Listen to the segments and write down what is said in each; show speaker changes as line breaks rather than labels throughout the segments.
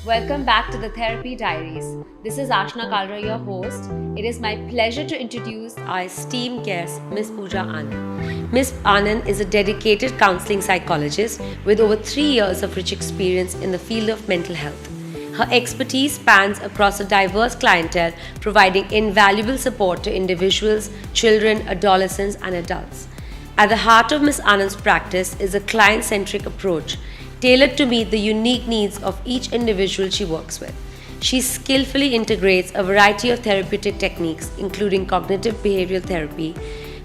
Welcome back to the Therapy Diaries. This is Ashna Kalra, your host. It is my pleasure to introduce our esteemed guest, Ms. Pooja Anand. Ms. Anand is a dedicated counseling psychologist with over 3 years of rich experience in the field of mental health. Her expertise spans across a diverse clientele, providing invaluable support to individuals, children, adolescents, and adults. At the heart of Ms. Anand's practice is a client centric approach tailored to meet the unique needs of each individual she works with. She skillfully integrates a variety of therapeutic techniques, including cognitive behavioral therapy,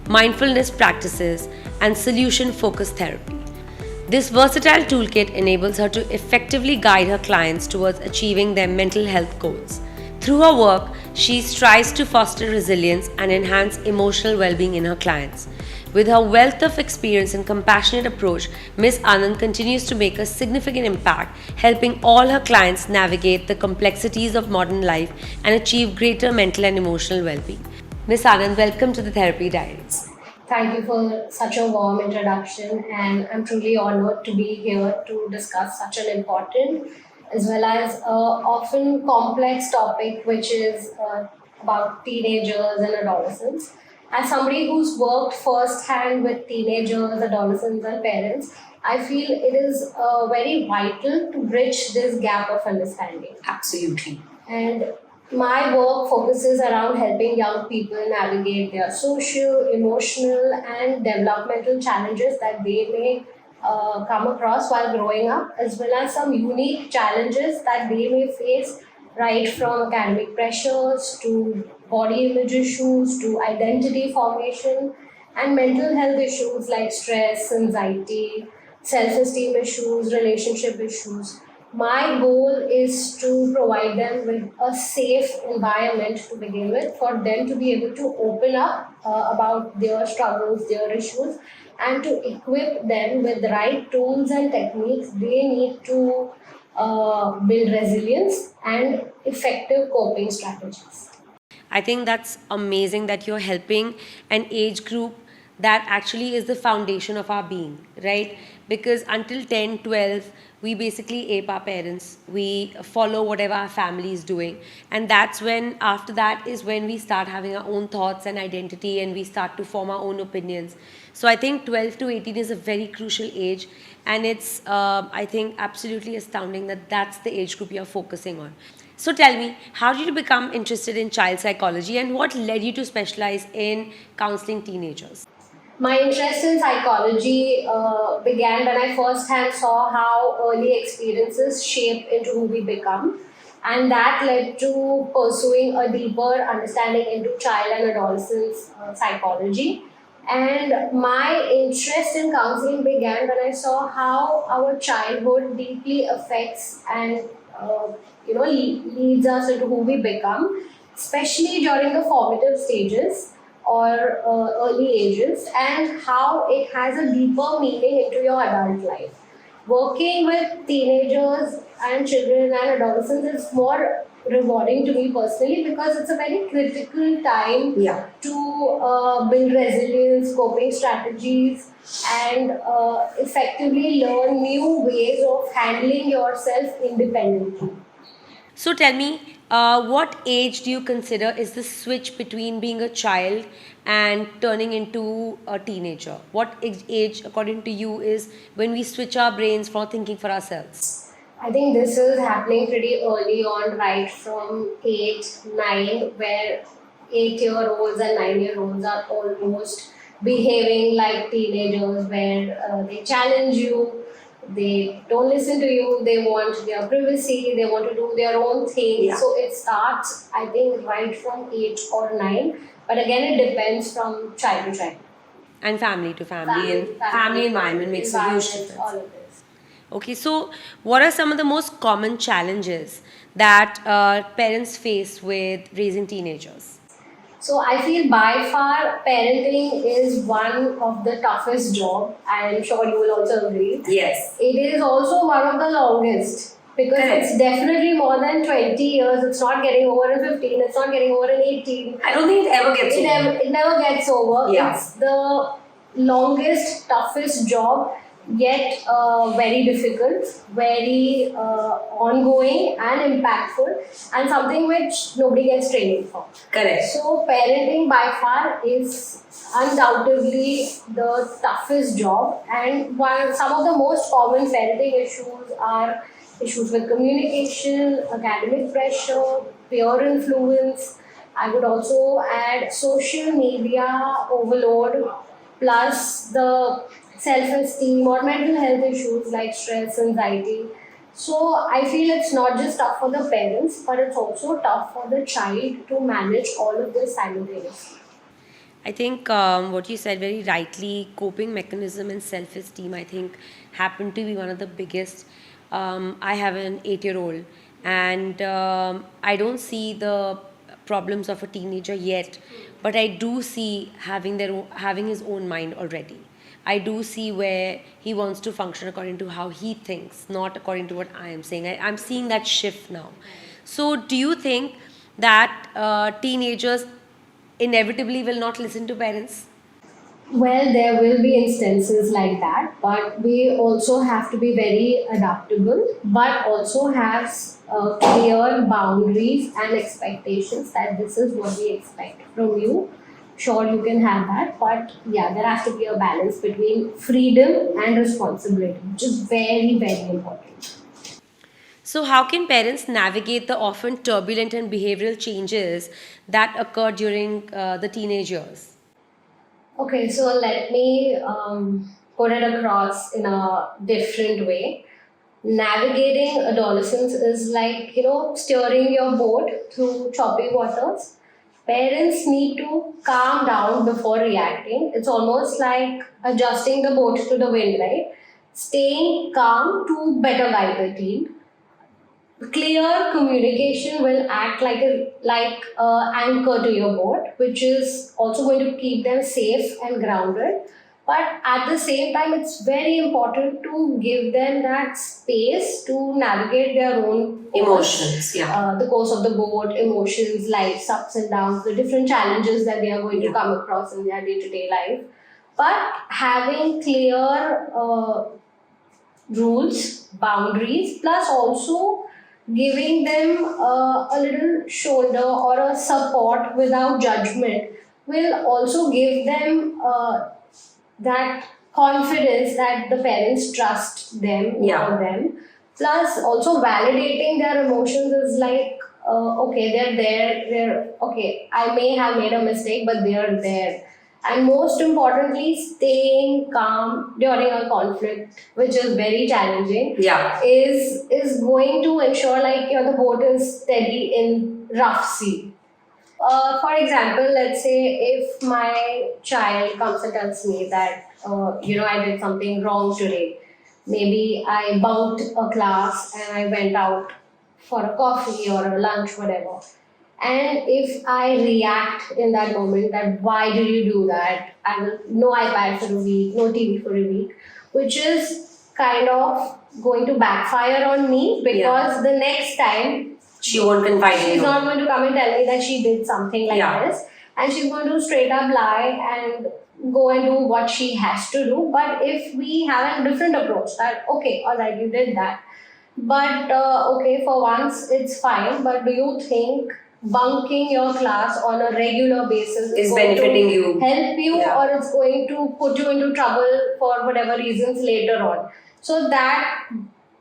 mindfulness practices, and solution focused therapy. This versatile toolkit enables her to effectively guide her clients towards achieving their mental health goals. Through her work, she strives to foster resilience and enhance emotional well being in her clients. With her wealth of experience and compassionate approach, Ms. Anand continues to make a significant impact, helping all her clients navigate the complexities of modern life and achieve greater mental and emotional well being. Ms. Anand, welcome to the Therapy Diaries.
Thank you for such a warm introduction, and I'm truly honored to be here to discuss such an important as well as often complex topic, which is about teenagers and adolescents. As somebody who's worked firsthand with teenagers, adolescents, and parents, I feel it is very vital to bridge this gap of understanding.
Absolutely.
And my work focuses around helping young people navigate their social, emotional, and developmental challenges that they may come across while growing up, as well as some unique challenges that they may face, right from academic pressures to body image issues to identity formation and mental health issues like stress, anxiety, self esteem issues, relationship issues. My goal is to provide them with a safe environment to begin with, for them to be able to open up about their struggles, their issues, and to equip them with the right tools and techniques they need to build resilience and effective coping strategies.
I think that's amazing that you're helping an age group that actually is the foundation of our being, right? Because until 10, 12, we basically ape our parents. We follow whatever our family is doing. And that's when, after that, is when we start having our own thoughts and identity and we start to form our own opinions. So I think 12 to 18 is a very crucial age. And it's, I think, absolutely astounding that that's the age group you're focusing on. So tell me, how did you become interested in child psychology and what led you to specialize in counseling teenagers?
My interest in psychology began when I firsthand saw how early experiences shape into who we become, and that led to pursuing a deeper understanding into child and adolescent psychology. And my interest in counseling began when I saw how our childhood deeply affects and leads us into who we become, especially during the formative stages or early ages, and how it has a deeper meaning into your adult life. Working with teenagers and children and adolescents is more rewarding to me personally because it's a very critical time to build resilience, coping strategies, and effectively learn new ways of handling yourself independently.
So tell me, what age do you consider is the switch between being a child and turning into a teenager? What age, according to you, is when we switch our brains from thinking for ourselves?
I think this is happening pretty early on, right from 8, 9, where 8-year-olds and 9-year-olds are almost behaving like teenagers, where they challenge you, they don't listen to you, they want their privacy, they want to do their own thing.
Yeah.
So it starts, I think, right from 8 or 9, but again, it depends from child to child.
And family to family, and family environment makes a huge difference.
All of this.
Okay, so what are some of the most common challenges that parents face with raising teenagers?
So I feel by far parenting is one of the toughest job. I am sure you will also agree.
Yes.
It is also one of the longest because
Correct.
it's definitely more than 20 years. It's not getting over in 15. It's not getting over in 18.
I don't think it ever
It never gets over.
Yeah.
It's the longest, toughest job yet very difficult, very ongoing and impactful, and something which nobody gets training for.
Correct.
So, parenting by far is undoubtedly the toughest job, and one some of the most common parenting issues are issues with communication, academic pressure, peer influence. I would also add social media overload, plus the self-esteem or mental health issues like stress, anxiety. So I feel it's not just tough for the parents, but it's also tough for the child to manage all of this simultaneously.
I think what you said very rightly, coping mechanism and self esteem, I think, happen to be one of the biggest. I have an 8-year-old, and I don't see the problems of a teenager yet, but I do see having his own mind already. I do see where he wants to function according to how he thinks, not according to what I am saying. I'm seeing that shift now. So, do you think that teenagers inevitably will not listen to parents?
Well, there will be instances like that, but we also have to be very adaptable, but also have clear boundaries and expectations that this is what we expect from you. Sure, you can have that, but yeah, there has to be a balance between freedom and responsibility, which is very, very important.
So, how can parents navigate the often turbulent and behavioral changes that occur during the teenage years?
Okay, so let me put it across in a different way. Navigating adolescence is like, steering your boat through choppy waters. Parents need to calm down before reacting. It's almost like adjusting the boat to the wind, right? Staying calm to better guide the teen. Clear communication will act like a anchor to your boat, which is also going to keep them safe and grounded. But at the same time, it's very important to give them that space to navigate their own
Emotions, yeah.
the course of the boat, emotions, life's ups and downs, the different challenges that they are going to come across in their day-to-day life. But having clear rules, boundaries, plus also giving them a little shoulder or a support without judgment will also give them that confidence that the parents trust them
Yeah.
for them. Plus, also validating their emotions is like, okay, they're there, they're okay. I may have made a mistake, but they're there. And most importantly, staying calm during a conflict, which is very challenging,
Yeah.
is going to ensure like the boat is steady in rough sea. For example, let's say if my child comes and tells me that, I did something wrong today. Maybe I bunked a class and I went out for a coffee or a lunch, whatever. And if I react in that moment that why did you do that? I will no iPad for a week, no TV for a week, which is kind of going to backfire on me because the next time
She won't confide in
she's
you.
not going to come and tell me that she did something like
Yeah.
this, and she's going to straight up lie and go and do what she has to do. But if we have a different approach, that okay, all right, you did that, but okay, for once it's fine. But do you think bunking your class on a regular basis
Is
going
benefiting
to
you.
help you,
Yeah.
or it's going to put you into trouble for whatever reasons later on? So that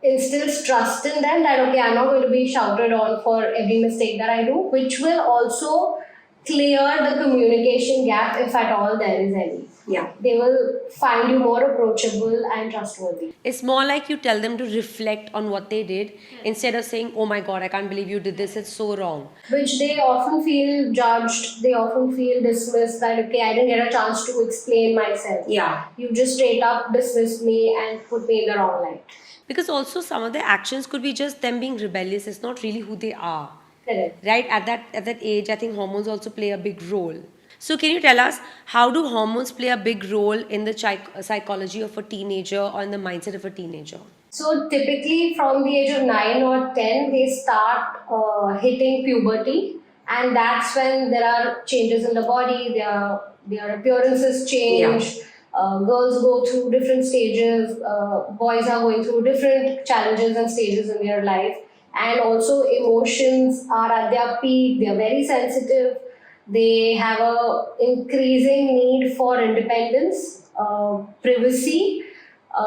instills trust in them that okay, I'm not going to be shouted on for every mistake that I do, which will also clear the communication gap if at all there is any.
Yeah.
They will find you more approachable and trustworthy.
It's more like you tell them to reflect on what they did instead of saying, oh my god, I can't believe you did this, it's so wrong.
Which they often feel judged, they often feel dismissed that okay, I didn't get a chance to explain myself.
Yeah.
You just straight up dismissed me and put me in the wrong light.
Because also some of their actions could be just them being rebellious, it's not really who they are.
Correct.
Right? At that age, I think hormones also play a big role. So can you tell us how do hormones play a big role in the psychology of a teenager or in the mindset of a teenager?
So typically from the age of 9 or 10, they start hitting puberty, and that's when there are changes in the body, their appearances change. Girls go through different stages, boys are going through different challenges and stages in their life, and also emotions are at their peak. They are very sensitive. They have a increasing need for independence, privacy,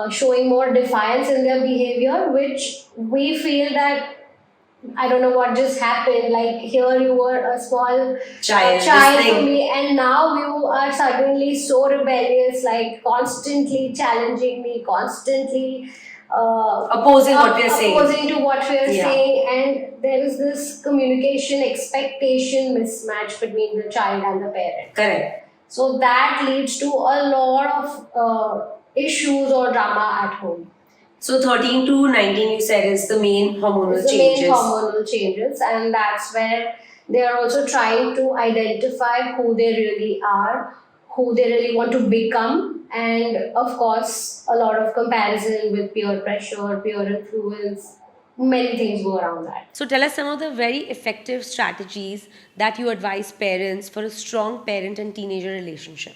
showing more defiance in their behavior, which we feel that I don't know what just happened. Like here, you were a small child to me, and now you are suddenly so rebellious, like constantly challenging me, constantly
Opposing what we are saying.
opposing to what we are saying, and there is this communication expectation mismatch between the child and the parent.
Correct.
So that leads to a lot of issues or drama at home.
So 13 to 19, you said, is the main hormonal
It's the
changes.
main hormonal changes, and that's where they are also trying to identify who they really are, who they really want to become, and of course, a lot of comparison with peer pressure, peer influence. Many things go around that.
So tell us some of the very effective strategies that you advise parents for a strong parent and teenager relationship.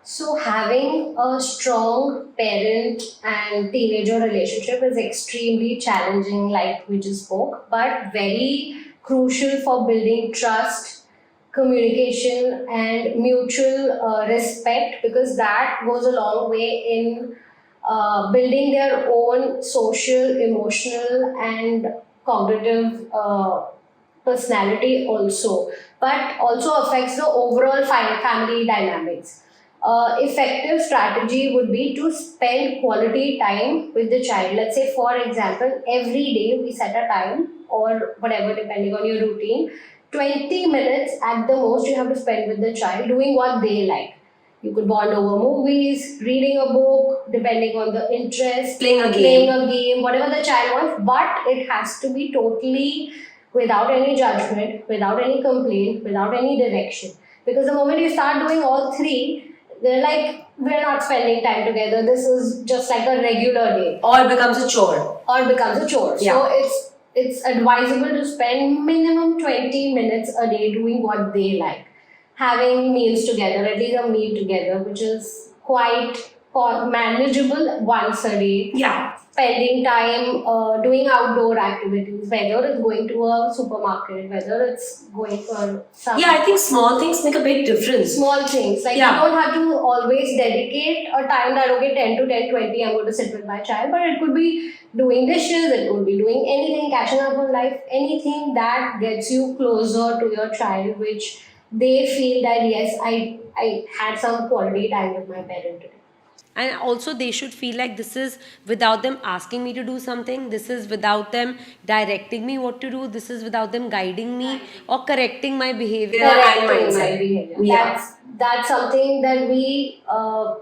So, having a strong parent and teenager relationship is extremely challenging, like we just spoke, but very crucial for building trust, communication, and mutual respect, because that goes a long way in building their own social, emotional, and cognitive personality also, but also affects the overall family dynamics. Effective strategy would be to spend quality time with the child. Let's say, for example, every day we set a time or whatever, depending on your routine. 20 minutes at the most you have to spend with the child doing what they like. You could bond over movies, reading a book, depending on the interest,
Playing a
game, whatever the child wants, but it has to be totally without any judgment, without any complaint, without any direction. Because the moment you start doing all three, they're like, we're not spending time together. This is just like a regular day.
Or it becomes a chore.
So it's advisable to spend minimum 20 minutes a day doing what they like. Having meals together, at least a meal together, which is quite manageable once a day.
Yeah.
Spending time doing outdoor activities, whether it's going to a supermarket, whether it's going for some.
Yeah, I think small things make a big difference.
Small things. Like you don't have to always dedicate a time that, okay, 10 to 10:20, I'm going to sit with my child, but it could be doing dishes, it could be doing anything, catching up on life, anything that gets you closer to your child, which they feel that, yes, I had some quality time with my parent today.
And also they should feel like this is without them asking me to do something, this is without them directing me what to do, this is without them guiding me or correcting my behavior and mindset.
That's something that we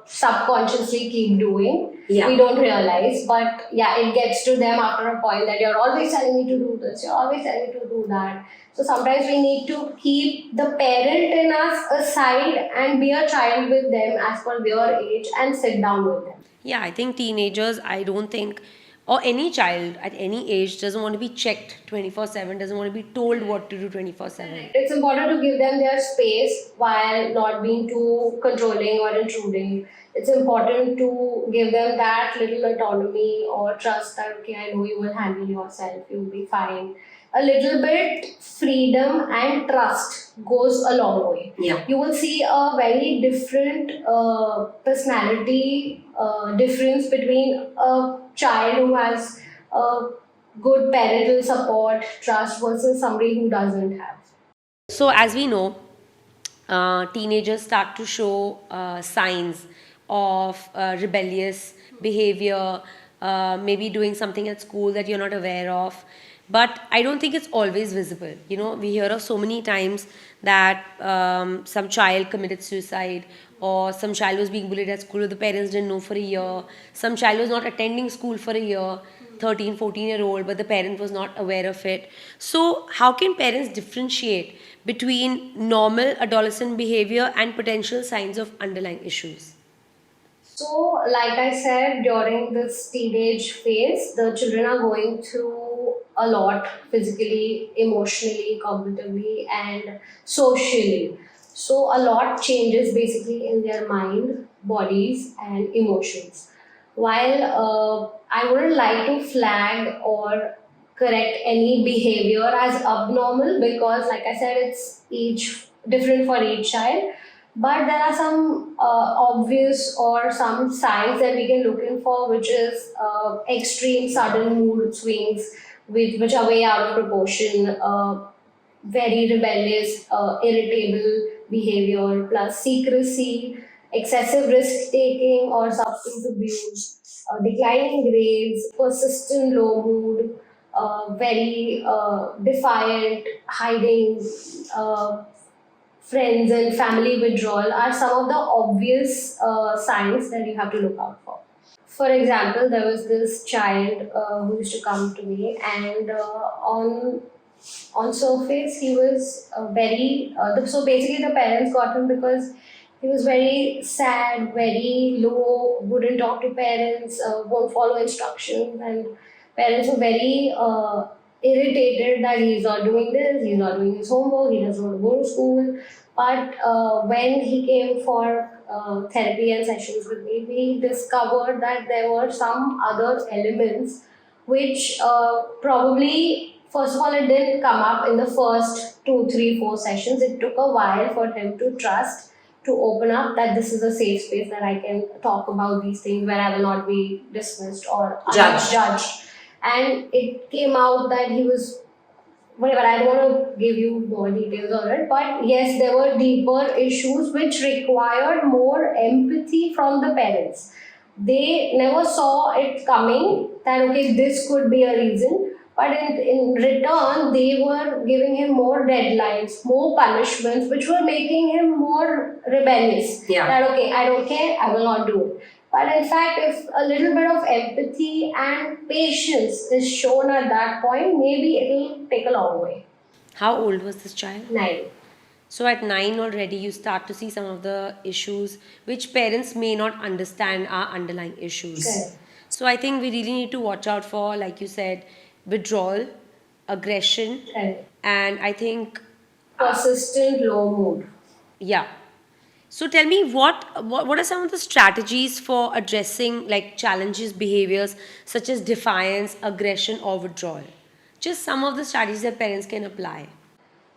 subconsciously keep doing.
Yeah.
We don't realize, but yeah, it gets to them after a point that you're always telling me to do this, you're always telling me to do that. So sometimes we need to keep the parent in us aside and be a child with them as per their age and sit down with them.
Yeah, I think teenagers, I don't think, or any child at any age doesn't want to be checked 24/7, doesn't want to be told what to do 24/7.
It's important to give them their space while not being too controlling or intruding. It's important to give them that little autonomy or trust that, okay, I know you will handle yourself, you'll be fine. A little bit freedom and trust goes a long way.
Yeah.
You will see a very different personality difference between a child who has good parental support, trust versus somebody who doesn't have.
So as we know, teenagers start to show signs of rebellious behavior, maybe doing something at school that you're not aware of. But I don't think it's always visible. You know, we hear of so many times that some child committed suicide or some child was being bullied at school, the parents didn't know for a year. Some child was not attending school for a year, 13, 14-year-old, but the parent was not aware of it. So how can parents differentiate between normal adolescent behavior and potential signs of underlying issues?
So, like I said, during this teenage phase, the children are going through a lot physically, emotionally, cognitively, and socially. So, a lot changes basically in their mind. bodies and emotions. While I wouldn't like to flag or correct any behavior as abnormal, because, like I said, it's each different for each child. But there are some obvious or some signs that we can look in for, which is extreme sudden mood swings, which are way out of proportion, very rebellious, irritable behavior, plus secrecy, excessive risk taking or substance abuse, declining grades, persistent low mood, very defiant, hiding, friends and family withdrawal are some of the obvious signs that you have to look out for. For example, there was this child who used to come to me, and on surface he was very so basically the parents got him because he was very sad, very low, wouldn't talk to parents, won't follow instructions, and parents were very irritated that he's not doing this, he's not doing his homework, he doesn't want to go to school. But when he came for therapy and sessions with me, we discovered that there were some other elements which probably, first of all, it didn't come up in the first 2, 3, 4 sessions. It took a while for him to trust, to open up that this is a safe space that I can talk about these things where I will not be dismissed or judged. And it came out that he was, whatever, I don't want to give you more details on it, but yes, there were deeper issues which required more empathy from the parents. They never saw it coming that, okay, this could be a reason, but in return, they were giving him more deadlines, more punishments, which were making him more rebellious.
Yeah.
That, okay, I don't care, I will not do it. But in fact, if a little bit of empathy and patience is shown at that point, maybe it will take a long way.
How old was this child?
9.
So at 9 already, you start to see some of the issues which parents may not understand are underlying issues.
Correct.
So I think we really need to watch out for, like you said, withdrawal, aggression,
Correct.
and I think,
Persistent low mood.
yeah. So tell me, what are some of the strategies for addressing like challenges behaviors such as defiance, aggression, or withdrawal? Just some of the strategies that parents can apply.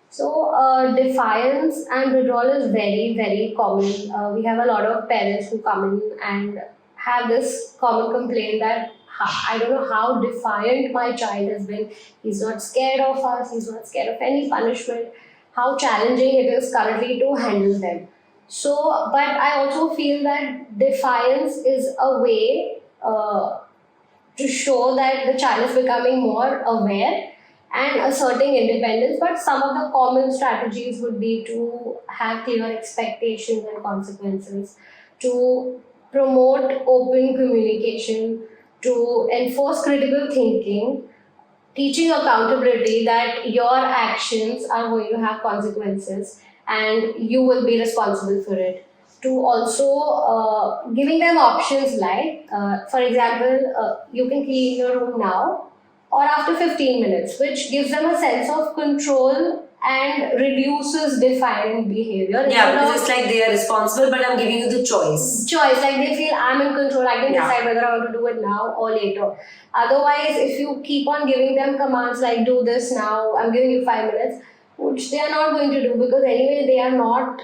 So, defiance and withdrawal is very, very common. We have a lot of parents who come in and have this common complaint that, I don't know how defiant my child has been. He's not scared of us, he's not scared of any punishment. How challenging it is currently to handle them. So, but I also feel that defiance is a way to show that the child is becoming more aware and asserting independence. But some of the common strategies would be to have clear expectations and consequences, to promote open communication, to enforce critical thinking, teaching accountability that your actions are going to have consequences and you will be responsible for it. To also giving them options like, for example, you can clean your room now or after 15 minutes, which gives them a sense of control and reduces defiant behavior.
Yeah, because it's like they are responsible, but I'm giving you the choice.
Like they feel I'm in control, I can
Yeah.
decide whether I want to do it now or later. Otherwise, if you keep on giving them commands like do this now, I'm giving you 5 minutes, which they are not going to do, because anyway they are not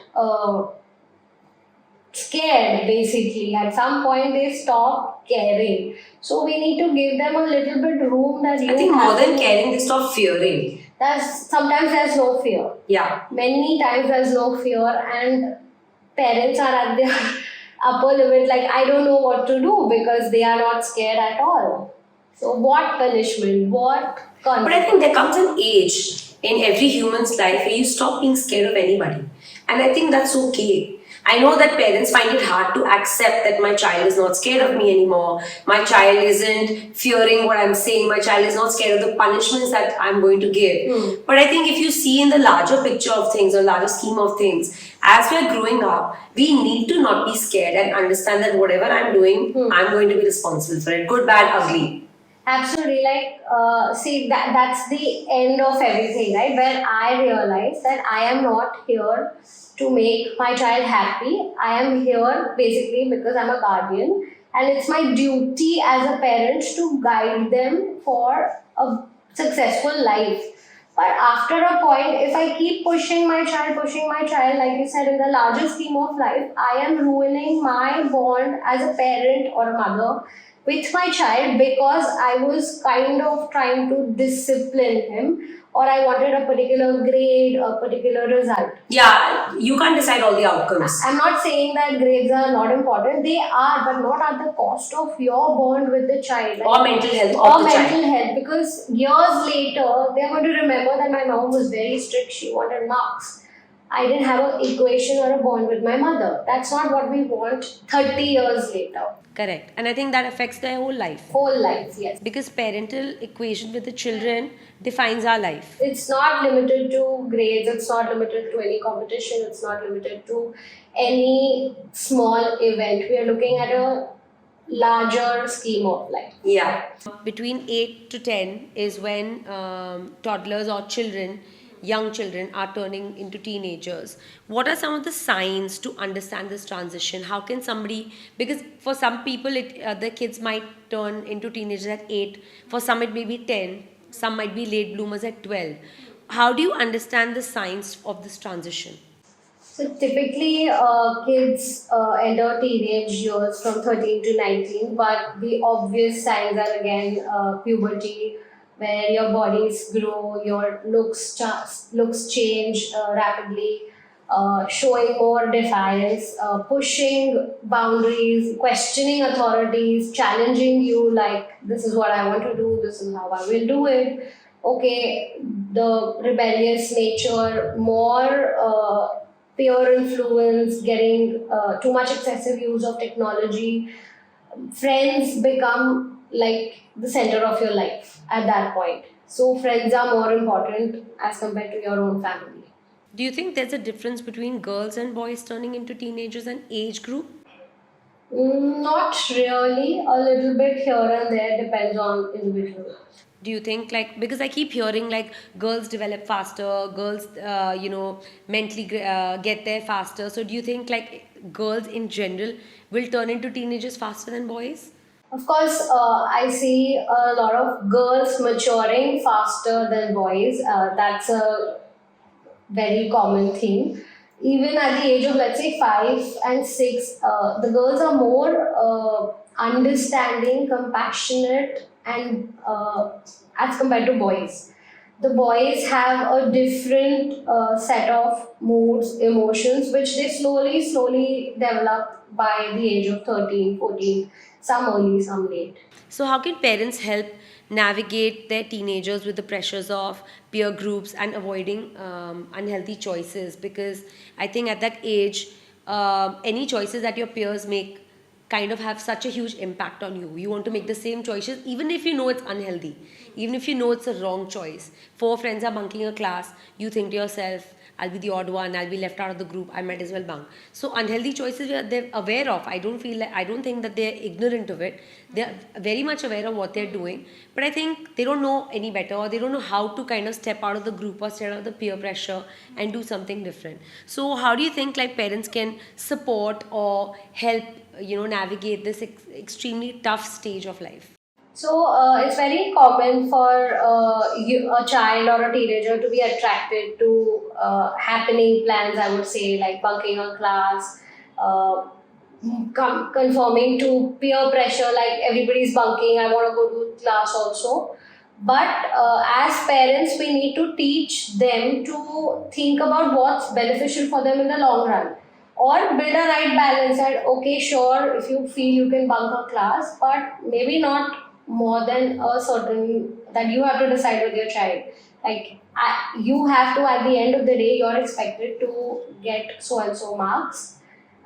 scared. Basically, at some point they stop caring. So we need to give them a little bit room that you
I think
have
more than
to-
caring, they stop fearing.
Sometimes there's no fear.
Yeah.
Many times there's no fear, and parents are at their upper limit, like I don't know what to do, because they are not scared at all. So what punishment, what
But I
consequence?
think there comes an age in every human's life where you stop being scared of anybody. And I think that's okay. I know that parents find it hard to accept that my child is not scared of me anymore. My child isn't fearing what I'm saying. My child is not scared of the punishments that I'm going to give. But I think if you see in the larger picture of things or larger scheme of things, as we're growing up, we need to not be scared and understand that whatever I'm doing, I'm going to be responsible for it. Good, bad, ugly.
Absolutely, like see that's the end of everything, right? Where I realize that I am not here to make my child happy. I am here basically because I'm a guardian, and it's my duty as a parent to guide them for a successful life. But after a point, if I keep pushing my child, like you said, in the larger scheme of life, I am ruining my bond as a parent or a mother with my child because I was kind of trying to discipline him, or I wanted a particular grade, a particular result.
Yeah, you can't decide all the outcomes.
I'm not saying that grades are not important. They are, but not at the cost of your bond with the child.
Or mental health
or
of the
mental
child.
health. Because years later, they're going to remember that my mom was very strict. She wanted marks. I didn't have an equation or a bond with my mother. That's not what we want 30 years later.
Correct. And I think that affects their whole life.
Whole life, yes.
Because parental equation with the children defines our life.
It's not limited to grades, it's not limited to any competition, it's not limited to any small event. We are looking at a larger scheme of life.
Yeah. Between 8 to 10 is when toddlers or children, young children, are turning into teenagers. What are some of the signs to understand this transition? How can somebody, because for some people, the kids might turn into teenagers at 8, for some it may be 10, some might be late bloomers at 12. How do you understand the signs of this transition?
So typically, kids enter teenage years from 13 to 19, but the obvious signs are again puberty, where your bodies grow, your looks change rapidly, showing more defiance, pushing boundaries, questioning authorities, challenging you like this is what I want to do, this is how I will do it. Okay, the rebellious nature, more. Peer influence, getting too much excessive use of technology, friends become like the center of your life at that point. So, friends are more important as compared to your own family.
Do you think there's a difference between girls and boys turning into teenagers and age group?
Not really, a little bit here and there, depends on individual.
Do you think, like, because I keep hearing like girls develop faster, girls mentally get there faster, so do you think like girls in general will turn into teenagers faster than boys?
Of course, I see a lot of girls maturing faster than boys. That's a very common thing. Even at the age of, let's say, 5 and 6, the girls are more understanding, compassionate, and as compared to boys. The boys have a different set of moods, emotions, which they slowly develop by the age of 13, 14, some early, some late.
So how can parents help navigate their teenagers with the pressures of peer groups and avoiding unhealthy choices? Because I think at that age, any choices that your peers make kind of have such a huge impact on you. You want to make the same choices even if you know it's unhealthy, even if you know it's a wrong choice. Four friends are bunking a class, you think to yourself, I'll be the odd one, I'll be left out of the group, I might as well bunk. So unhealthy choices they're aware of. I don't think that they're ignorant of it. They're very much aware of what they're doing. But I think they don't know any better, or they don't know how to kind of step out of the group or step out of the peer pressure and do something different. So how do you think like parents can support or help navigate this extremely tough stage of life?
So it's very common for a child or a teenager to be attracted to happening plans. I would say like bunking a class, conforming to peer pressure. Like everybody's bunking, I want to go to class also. But as parents, we need to teach them to think about what's beneficial for them in the long run, or build a right balance. That okay, sure, if you feel you can bunk a class, but maybe not more than a certain that you have to decide with your child. Like you have to, at the end of the day, you're expected to get so and so marks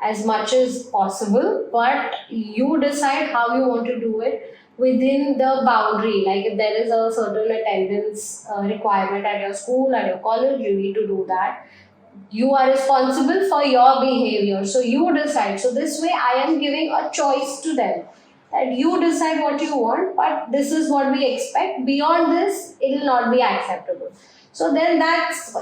as much as possible, but you decide how you want to do it within the boundary. Like if there is a certain attendance requirement at your school, at your college, you need to do that. You are responsible for your behavior, so you decide. So this way I am giving a choice to them. that you decide what you want, but this is what we expect. Beyond this, it will not be acceptable. So then that's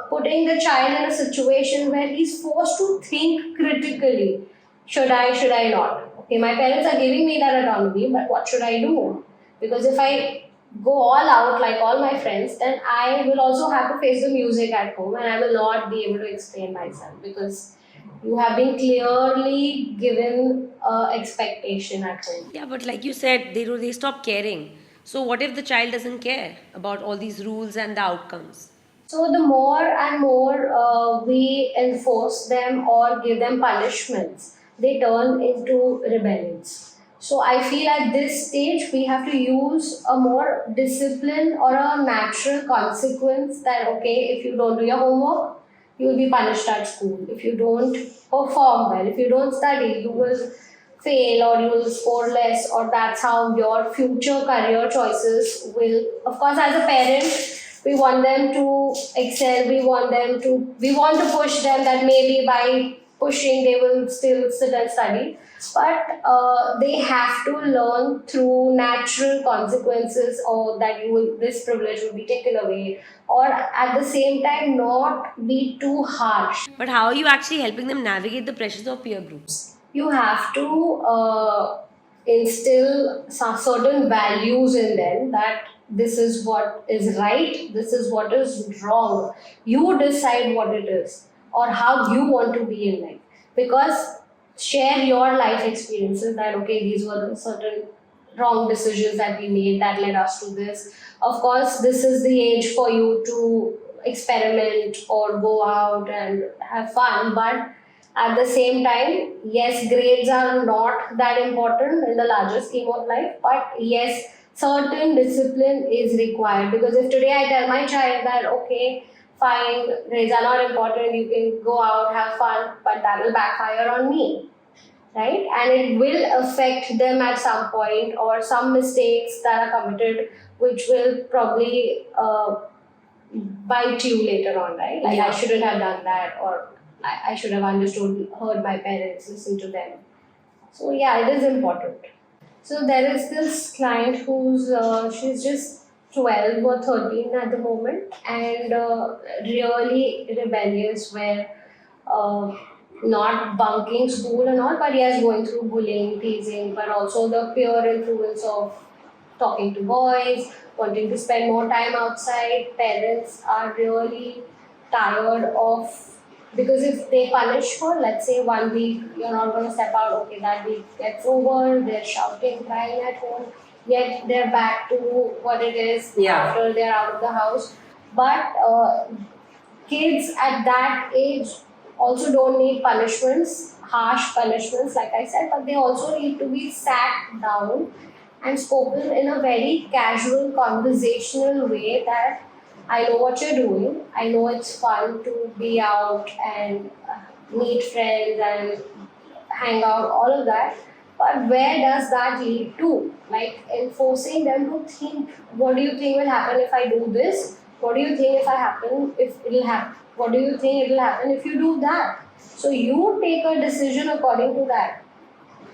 putting the child in a situation where he's forced to think critically. Should I not? Okay, my parents are giving me that autonomy, but what should I do? Because if I go all out like all my friends, then I will also have to face the music at home and I will not be able to explain myself because you have been clearly given expectation at home.
Yeah, but like you said, they stop caring. So what if the child doesn't care about all these rules and the outcomes?
So the more and more we enforce them or give them punishments, they turn into rebellions. So I feel at this stage we have to use a more discipline or a natural consequence that okay, if you don't do your homework, you will be punished at school. If you don't perform well, if you don't study, you will fail or you will score less, or that's how your future career choices will. Of course, as a parent, we want them to excel, we want to push them that maybe by pushing they will still sit and study, but they have to learn through natural consequences, or that this privilege will be taken away, or at the same time not be too harsh.
But how are you actually helping them navigate the pressures of peer groups?
You have to instill some certain values in them, that this is what is right, this is what is wrong. You decide what it is or how you want to be in life. Because share your life experiences that okay, these were the certain wrong decisions that we made that led us to this. Of course, this is the age for you to experiment or go out and have fun, but at the same time, yes, grades are not that important in the larger scheme of life, but yes, certain discipline is required. Because if today I tell my child that, okay, fine, grades are not important, you can go out, have fun, but that will backfire on me, right? And it will affect them at some point, or some mistakes that are committed, which will probably bite you later on, right? Like, I
Yeah.
shouldn't have done that, or I should have understood, heard my parents, listened to them. So yeah, it is important. So there is this client who's she's just 12 or 13 at the moment, and really rebellious, where uh, not bunking school and all, but yes, going through bullying, teasing, but also the peer influence of talking to boys, wanting to spend more time outside. Parents are really tired of, because if they punish her, let's say 1 week you're not going to step out, okay, that week gets over, they're shouting, crying at home, yet they're back to what it is.
Yeah.
After they're out of the house. But kids at that age also don't need punishments, harsh punishments, like I said, but they also need to be sat down and spoken in a very casual, conversational way, that I know what you're doing. I know it's fun to be out and meet friends and hang out, all of that. But where does that lead to? Like enforcing them to think, what do you think will happen if I do this? What do you think if it'll happen? What do you think it'll happen if you do that? So you take a decision according to that.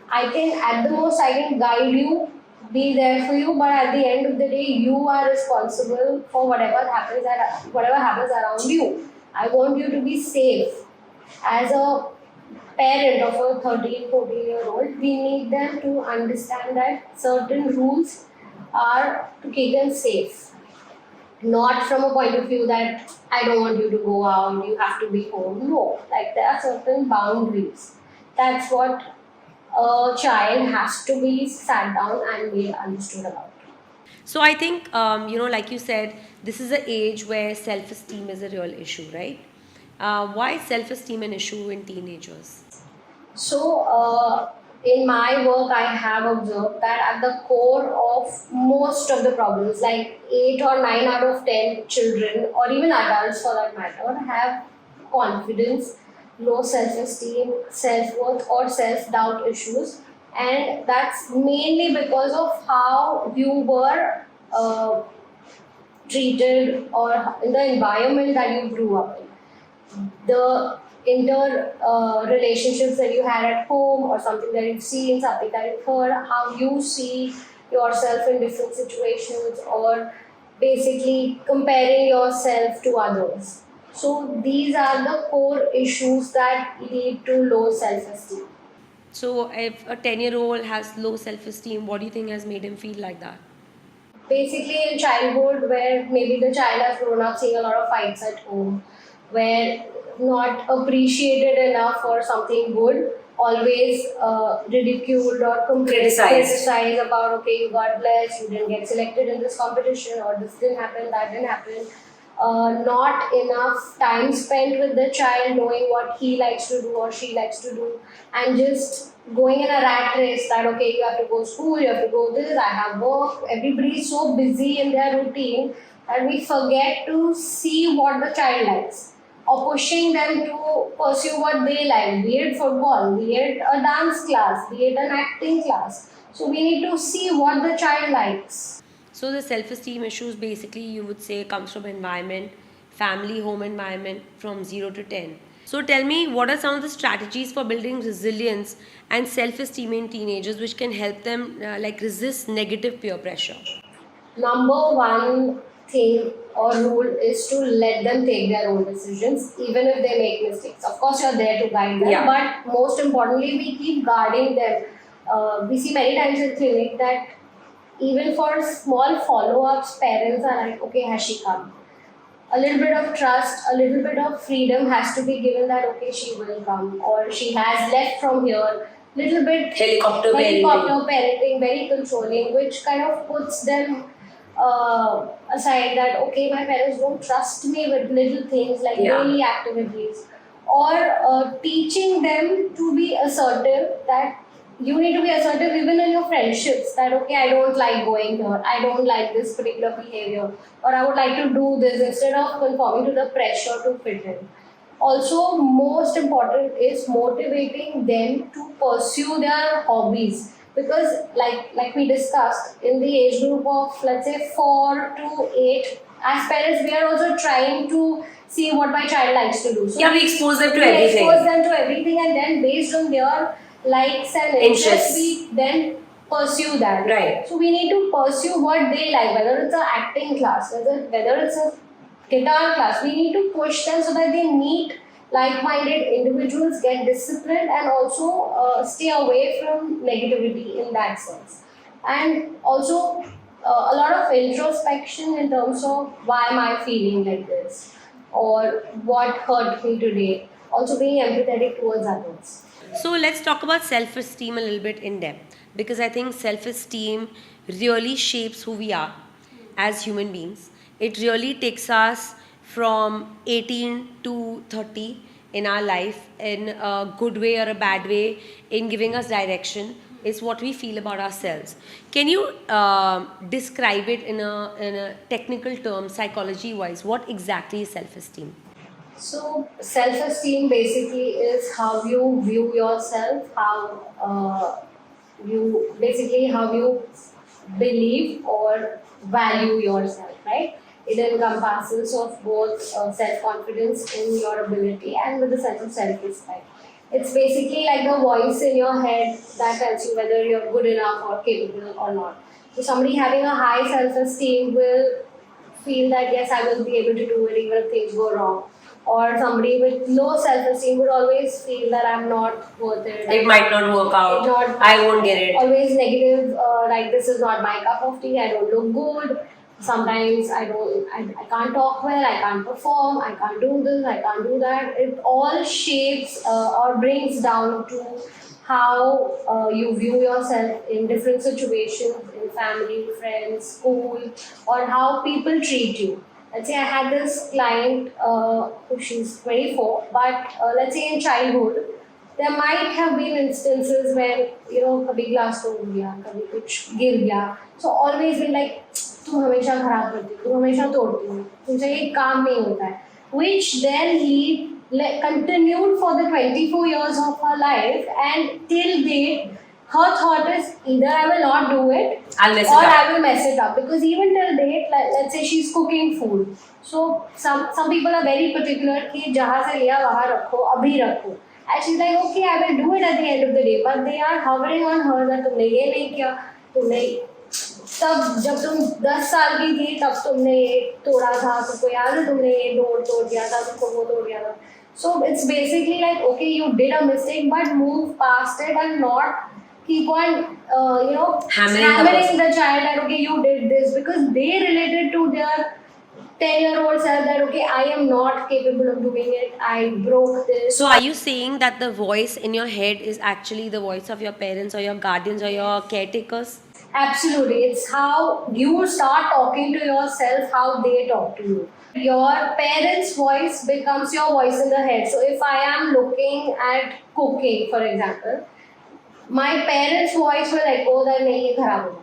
At the most, I can guide you, be there for you, but at the end of the day, you are responsible for whatever happens around you. I want you to be safe. As a parent of a 13, 14-year-old, we need them to understand that certain rules are to keep them safe. Not from a point of view that I don't want you to go out, you have to be home. No, like there are certain boundaries. That's what a child has to be sat down and made understood about.
So I think, like you said, this is an age where self-esteem is a real issue, right? Why is self-esteem an issue in teenagers?
So, in my work, I have observed that at the core of most of the problems, like 8 or 9 out of 10 children, or even adults for that matter, have confidence, low self esteem, self worth, or self doubt issues. And that's mainly because of how you were treated, or in the environment that you grew up in. The inter relationships that you had at home, or something that you've seen, something that you've heard, how you see yourself in different situations, or basically comparing yourself to others. So these are the core issues that lead to low self-esteem.
So, if a 10-year-old has low self esteem, what do you think has made him feel like that?
Basically in childhood, where maybe the child has grown up seeing a lot of fights at home, where not appreciated enough for something good, always ridiculed or criticized about, okay, you got blessed, you didn't get selected in this competition, or this didn't happen, that didn't happen. Not enough time spent with the child knowing what he likes to do or she likes to do, and just going in a rat race that, okay, you have to go school, you have to go this, I have work. Everybody is so busy in their routine that we forget to see what the child likes, or pushing them to pursue what they like, be it football, be it a dance class, be it an acting class. So we need to see what the child likes.
So, the self esteem issues basically you would say comes from environment, family, home environment from 0 to 10. So, tell me, what are some of the strategies for building resilience and self esteem in teenagers which can help them like resist negative peer pressure?
Number one thing or rule is to let them take their own decisions, even if they make mistakes. Of course, you're there to guide them,
Yeah.
but most importantly, we keep guarding them. We see many times in clinic that even for small follow-ups, parents are like, okay, has she come? A little bit of trust, a little bit of freedom has to be given that, okay, she will come, or she has left from here. Little bit helicopter parenting, very controlling, which kind of puts them aside that, okay, my parents don't trust me with little things like daily activities, or teaching them to be assertive, that you need to be assertive even in your friendships, that, okay, I don't like going here, I don't like this particular behavior, or I would like to do this, instead of conforming to the pressure to fit in. Also, most important is motivating them to pursue their hobbies, because like we discussed, in the age group of, let's say, 4 to 8, as parents we are also trying to see what my child likes to do. So
Yeah, we expose them to
we
everything.
expose them to everything, and then based on their likes and interests, we then pursue that.
Right.
So we need to pursue what they like, whether it's an acting class, whether it's a guitar class. We need to push them so that they meet like-minded individuals, get disciplined, and also stay away from negativity in that sense. And also a lot of introspection in terms of, why am I feeling like this, or what hurt me today. Also being empathetic towards others.
So let's talk about self esteem a little bit in depth, because I think self esteem really shapes who we are as human beings. It really takes us from 18 to 30 in our life, in a good way or a bad way, in giving us direction. Is what we feel about ourselves. Can you describe it in a technical term, psychology wise? What exactly is self esteem?
So, self-esteem basically is how you view yourself, how you believe or value yourself, right? It encompasses of both self-confidence in your ability and with a sense of self-respect. It's basically like the voice in your head that tells you whether you're good enough or capable or not. So somebody having a high self-esteem will feel that, yes, I will be able to do it even if things go wrong. Or somebody with low self-esteem would always feel that I'm not worth it.
It might not work out. I won't get it.
Always negative, like this is not my cup of tea. I don't look good. Sometimes I can't talk well. I can't perform. I can't do this. I can't do that. It all shapes or brings down to how you view yourself in different situations, in family, friends, school, or how people treat you. Let's say I had this client, she's 24, but let's say in childhood, there might have been instances where, कभी glass तोड़ दिया, कभी कुछ गिर गया. So always been like, तुम हमेशा खराब करती हो, तुम हमेशा तोड़ती हो, तुमसे ये काम नहीं होता है. Which then continued for the 24 years of her life, and till date, her thought is either I will not do it
I'll mess it
or
up.
I will mess it up. Because even till date, let's say she's cooking food. So some people are very particular कि जहाँ से लिया वहाँ रखो, अभी रखो. And she's like, okay, I will do it at the end of the day. But they are hovering on her that तुमने ये नहीं किया, तुमने तब जब तुम 10 साल की थी तब तुमने ये तोड़ा था, तुमको याद है तुमने ये तोड़ दिया था, तुमको वो तोड़ दिया था. So it's basically like, okay, you did a mistake, but move past it and not keep on, hammering the child that, okay, you did this, because they related to their 10-year-old self that, okay, I am not capable of doing it, I broke this.
So, are you saying that the voice in your head is actually the voice of your parents or your guardians or your caretakers?
Absolutely. It's how you start talking to yourself, how they talk to you. Your parents' voice becomes your voice in the head. So if I am looking at cooking, for example, my parents' voice will echo that nahi ye kharab hoga.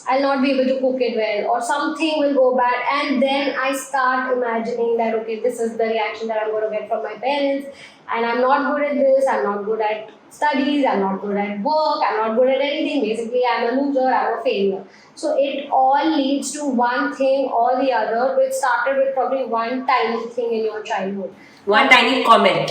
I'll not be able to cook it well, or something will go bad, and then I start imagining that, okay, this is the reaction that I'm going to get from my parents, and I'm not good at this, I'm not good at studies, I'm not good at work, I'm not good at anything. Basically, I'm a loser, I'm a failure. So it all leads to one thing or the other, which started with probably one tiny thing in your childhood.
One tiny comment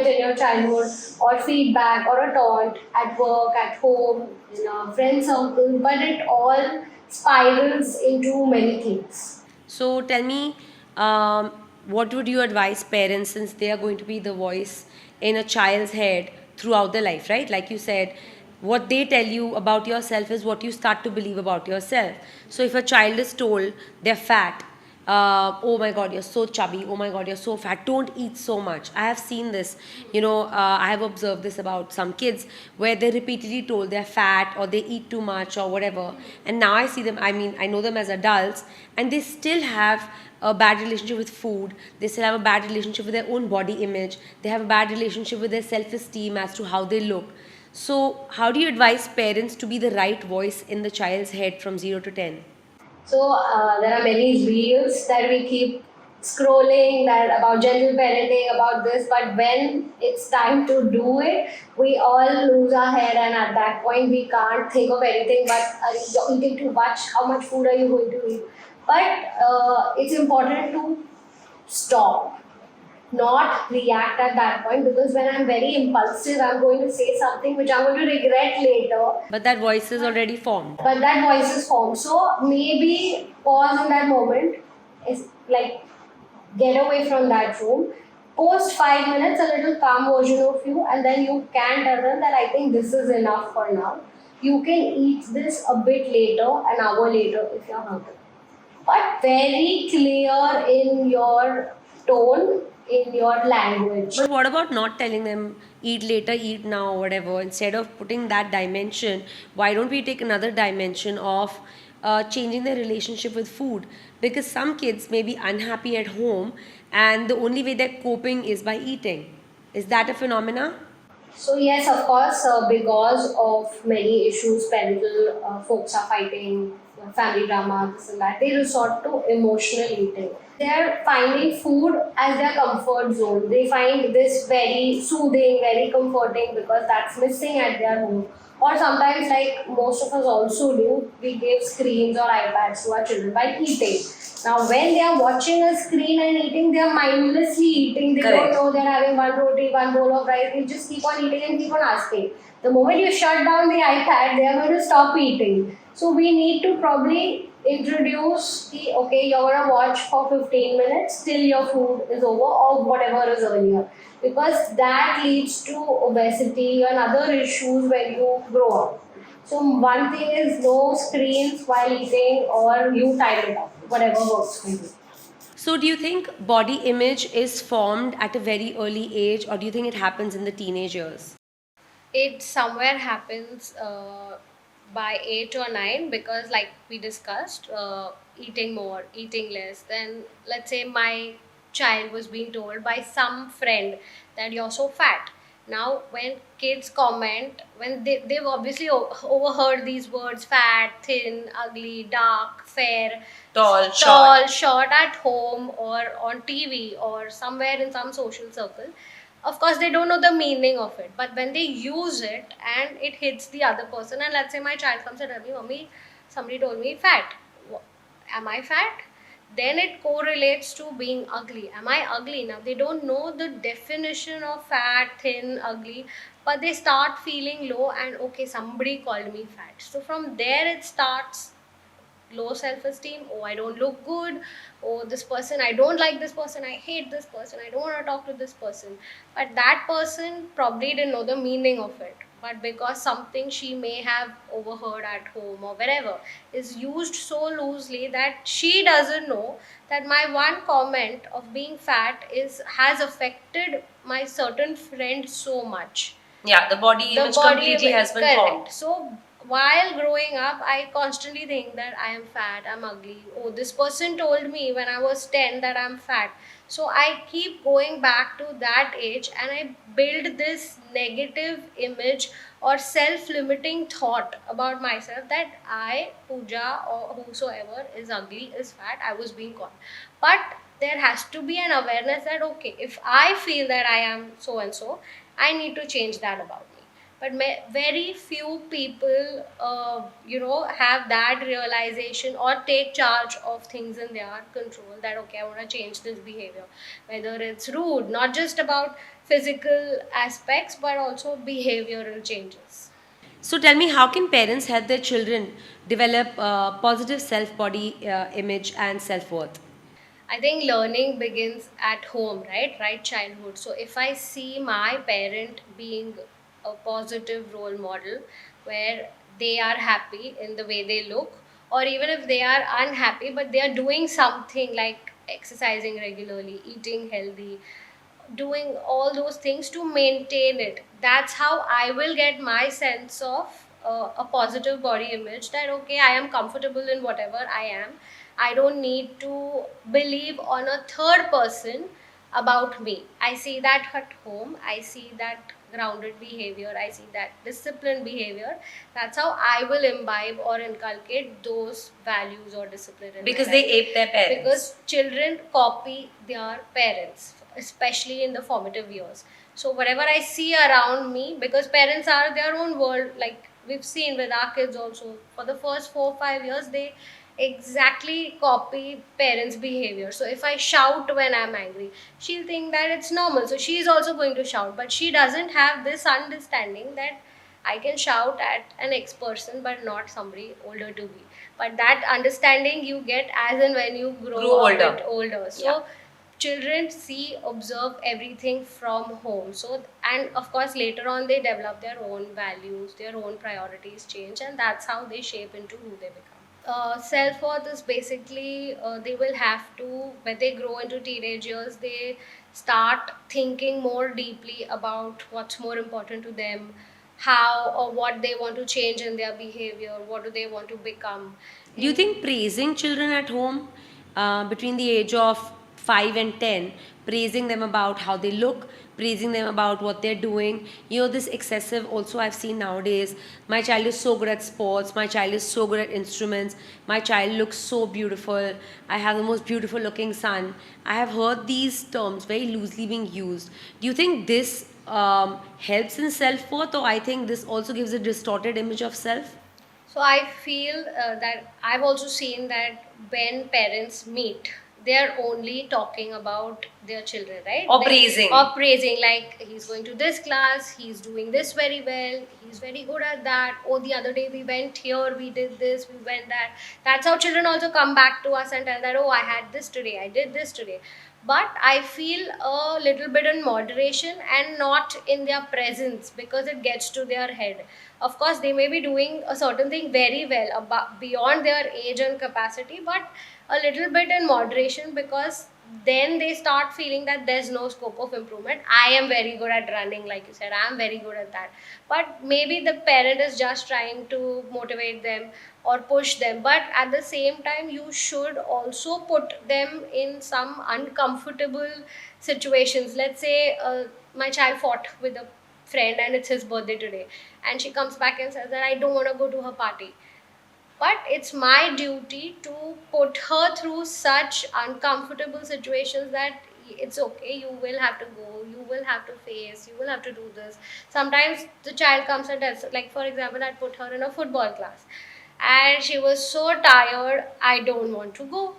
In your childhood, or feedback, or a taunt at work, at home, in a friend circle, but it all spirals into many things.
So tell me, what would you advise parents, since they are going to be the voice in a child's head throughout their life, right? Like you said, what they tell you about yourself is what you start to believe about yourself. So if a child is told they're fat, oh my god, you're so chubby, oh my god, you're so fat, don't eat so much. I have seen this, I have observed this about some kids where they're repeatedly told they're fat or they eat too much or whatever. And now I see them, I know them as adults, and they still have a bad relationship with food, they still have a bad relationship with their own body image, they have a bad relationship with their self-esteem as to how they look. So how do you advise parents to be the right voice in the child's head from 0 to 10?
So there are many reels that we keep scrolling that about gentle parenting, about this, but when it's time to do it, we all lose our head, and at that point we can't think of anything but you're eating too much. How much food are you going to eat? But it's important to stop, not react at that point, because when I'm very impulsive, I'm going to say something which I'm going to regret later.
But that voice is already formed.
But that voice is formed. So maybe pause in that moment, is like get away from that room, post 5 minutes, a little calm version of you, and then you can tell them that I think this is enough for now. You can eat this a bit later, an hour later if you're hungry. But very clear in your tone, in your language.
But what about not telling them eat later, eat now, whatever? Instead of putting that dimension, why don't we take another dimension of changing their relationship with food? Because some kids may be unhappy at home and the only way they're coping is by eating. Is that a phenomena?
So yes, of course, because of many issues, parental folks are fighting, family drama, this and that, they resort to emotional eating. They are finding food as their comfort zone. They find this very soothing, very comforting, because that's missing at their home. Or sometimes, like most of us also do, we give screens or iPads to our children while eating. Now, when they are watching a screen and eating, they are mindlessly eating. They
Correct.
don't know they're having one roti, one bowl of rice. They just keep on eating and keep on asking. The moment you shut down the iPad, they are going to stop eating. So we need to probably introduce the, okay, you're going to watch for 15 minutes till your food is over, or whatever is earlier, because that leads to obesity and other issues when you grow up. So one thing is no screens while eating, or you time it up, whatever works for you.
So, do you think body image is formed at a very early age, or do you think it happens in the teenage years?
It somewhere happens by 8 or 9, because like we discussed, eating more, eating less, then let's say my child was being told by some friend that you're so fat. Now when kids comment, when they've obviously overheard these words: fat, thin, ugly, dark, fair,
Tall,
short, at home or on TV or somewhere in some social circle, of course they don't know the meaning of it, but when they use it and it hits the other person, and let's say my child comes and tells me, mommy, somebody told me fat. Am I fat? Then it correlates to being ugly. Am I ugly? Now they don't know the definition of fat, thin, ugly, but they start feeling low and okay, somebody called me fat. So from there it starts. Low self-esteem. Oh, I don't look good. Oh, this person, I don't like this person, I hate this person, I don't want to talk to this person. But that person probably didn't know the meaning of it, but because something she may have overheard at home or wherever is used so loosely that she doesn't know that my one comment of being fat is has affected my certain friend so much.
Yeah, the body
The
image
body
completely
image,
has been formed.
correct. So while growing up, I constantly think that I am fat, I'm ugly. Oh, this person told me when I was 10 that I'm fat. So I keep going back to that age and I build this negative image or self limiting thought about myself that I, Pooja, or whosoever is ugly, is fat, I was being called. But there has to be an awareness that okay, if I feel that I am so and so, I need to change that about me. But very few people, have that realization or take charge of things in their control. That okay, I want to change this behavior, whether it's rude, not just about physical aspects, but also behavioral changes.
So tell me, how can parents help their children develop positive self-body image and self-worth?
I think learning begins at home, right? Right childhood. So if I see my parent being a positive role model where they are happy in the way they look, or even if they are unhappy, but they are doing something like exercising regularly, eating healthy, doing all those things to maintain it, that's how I will get my sense of a positive body image, that okay, I am comfortable in whatever I am. I don't need to believe on a third person about me. I see that at home, I see that grounded behavior, I see that disciplined behavior. That's how I will imbibe or inculcate those values or discipline in
Because
my
they
life.
ape their parents.
Because children copy their parents, especially in the formative years. So whatever I see around me, because parents are their own world, like we've seen with our kids also, for the first 4 or 5 years they exactly copy parents behavior. So if I shout when I'm angry, she'll think that it's normal, so she's also going to shout, but she doesn't have this understanding that I can shout at an ex person but not somebody older to me. But that understanding you get as and when you grow
Grow
a
older.
bit older. So
Yeah.
children see, observe everything from home. So, and of course later on they develop their own values, their own priorities change, and that's how they shape into who they become. Self-worth is basically they will have to, when they grow into teenage years, they start thinking more deeply about what's more important to them, how or what they want to change in their behavior, what do they want to become.
Do you think praising children at home between the age of 5 and 10, praising them about how they look, praising them about what they're doing, this excessive also I've seen nowadays. My child is so good at sports, my child is so good at instruments, my child looks so beautiful, I have the most beautiful looking son. I have heard these terms very loosely being used. Do you think this helps in self worth, or I think this also gives a distorted image of self?
So I feel that I've also seen that when parents meet, they're only talking about their children, right?
Or praising.
Or praising, like he's going to this class, he's doing this very well, he's very good at that. Oh, the other day we went here, we did this, we went that. That's how children also come back to us and tell that, oh, I had this today, I did this today. But I feel a little bit in moderation and not in their presence, because it gets to their head. Of course they may be doing a certain thing very well above, beyond their age and capacity, but a little bit in moderation, because then they start feeling that there's no scope of improvement. I am very good at running, like you said, I am very good at that, but maybe the parent is just trying to motivate them or push them, but at the same time you should also put them in some uncomfortable situations. Let's say my child fought with a friend and it's his birthday today, and she comes back and says that I don't want to go to her party, but it's my duty to put her through such uncomfortable situations that it's okay, you will have to go, you will have to face, you will have to do this. Sometimes the child comes and tells, like for example, I put her in a football class and she was so tired, I don't want to go.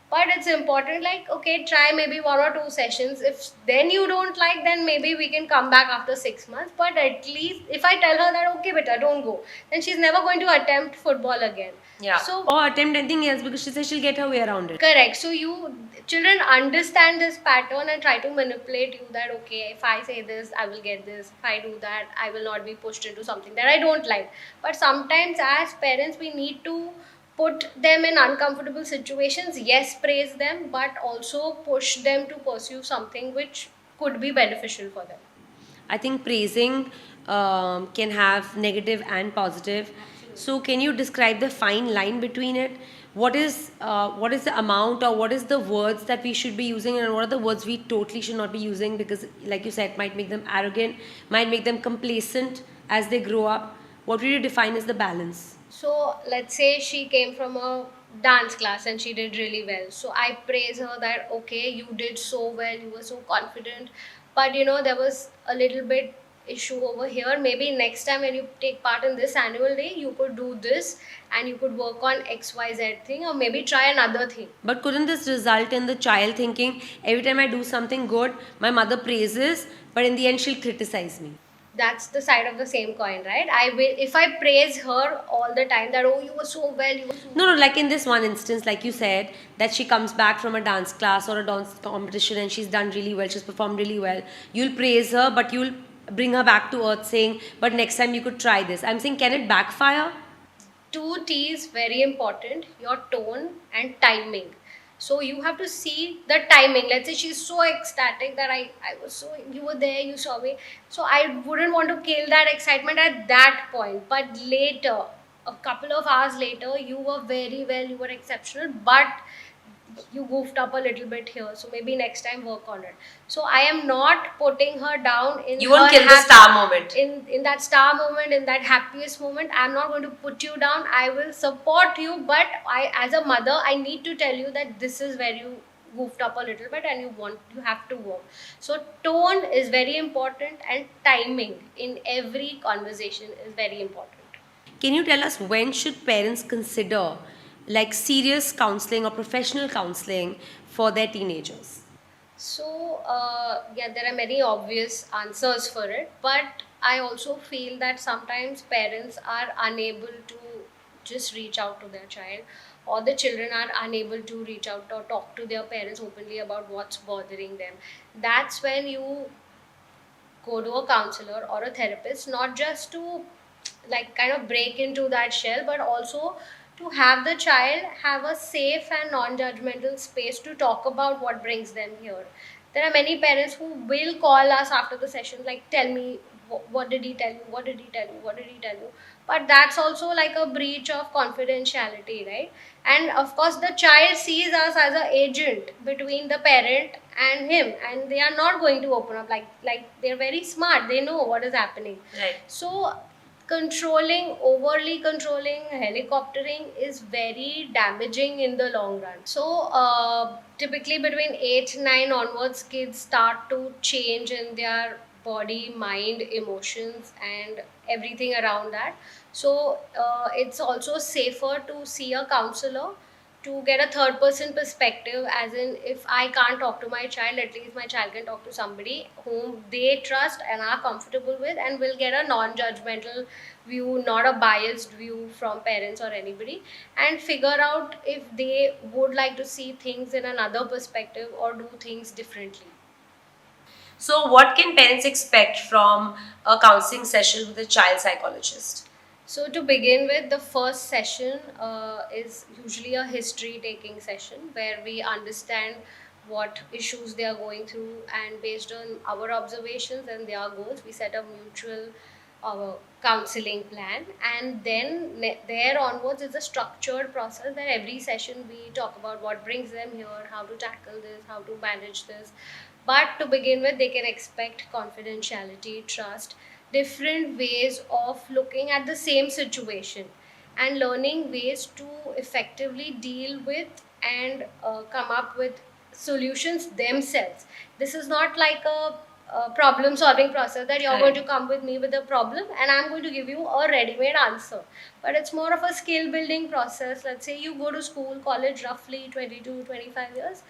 But it's important, like, okay, try maybe 1 or 2 sessions. If then you don't like, then maybe we can come back after 6 months. But at least if I tell her that, okay beta, don't go, then she's never going to attempt football again.
Yeah.
So
Or attempt anything else because she says she'll get her way around it.
correct. So you children understand this pattern and try to manipulate you that, okay, if I say this, I will get this. If I do that, I will not be pushed into something that I don't like. But sometimes as parents, we need to put them in uncomfortable situations. Yes, praise them, but also push them to pursue something which could be beneficial for them.
I think praising can have negative and positive. So, can you describe the fine line between it? What is the amount, or what is the words that we should be using, and what are the words we totally should not be using? Because, like you said, might make them arrogant, might make them complacent as they grow up. What would you define as the balance?
So let's say she came from a dance class and she did really well. So I praise her that, okay, you did so well, you were so confident, but there was a little bit issue over here. Maybe next time when you take part in this annual day, you could do this and you could work on XYZ thing, or maybe try another thing.
But couldn't this result in the child thinking every time I do something good, my mother praises, but in the end she'll criticize me?
That's the side of the same coin, right? I will, if I praise her all the time that, oh, you were so well, you were so
No, no, like in this one instance, like you said, that she comes back from a dance class or a dance competition and she's done really well, she's performed really well. You'll praise her, but you'll bring her back to earth saying, but next time you could try this. I'm saying, can it backfire?
two T's very important: your tone and timing. So you have to see the timing. Let's say she's so ecstatic that I was so, you were there, you saw me. So I wouldn't want to kill that excitement at that point. But later, a couple of hours later, you were very well, you were exceptional, but you goofed up a little bit here, so maybe next time work on it. So I am not putting her down in
You won't
her
kill the star moment.
in that star moment, in that happiest moment. I'm not going to put you down, I will support you, but I, as a mother, I need to tell you that this is where you goofed up a little bit and you have to work. So tone is very important and timing in every conversation is very important.
Can you tell us when should parents consider like serious counseling or professional counseling for their teenagers?
So, yeah, there are many obvious answers for it, but I also feel that sometimes parents are unable to just reach out to their child, or the children are unable to reach out or talk to their parents openly about what's bothering them. That's when you go to a counselor or a therapist, not just to like kind of break into that shell, but also to have the child have a safe and non-judgmental space to talk about what brings them here. There are many parents who will call us after the session, like, tell me, what did he tell you, what did he tell you, what did he tell you? But that's also like a breach of confidentiality, right? And of course the child sees us as an agent between the parent and him, and they are not going to open up, like they're very smart, they know what is happening.
Right.
So controlling, overly controlling, helicoptering is very damaging in the long run. So typically between 8 9 onwards, kids start to change in their body, mind, emotions, and everything around that. So it's also safer to see a counselor to get a third person perspective, as in, if I can't talk to my child, at least my child can talk to somebody whom they trust and are comfortable with, and will get a non-judgmental view, not a biased view from parents or anybody, and figure out if they would like to see things in another perspective or do things differently.
So, what can parents expect from a counseling session with a child psychologist?
So, to begin with, the first session is usually a history taking session where we understand what issues they are going through, and based on our observations and their goals, we set a mutual counseling plan. And then there onwards is a structured process where every session we talk about what brings them here, how to tackle this, how to manage this. But to begin with, they can expect confidentiality, trust, different ways of looking at the same situation, and learning ways to effectively deal with and come up with solutions themselves. This is not like a problem solving process that you're going to come with me with a problem and I'm going to give you a ready made answer. But it's more of a skill building process. Let's say you go to school, college, roughly 22, 25 years.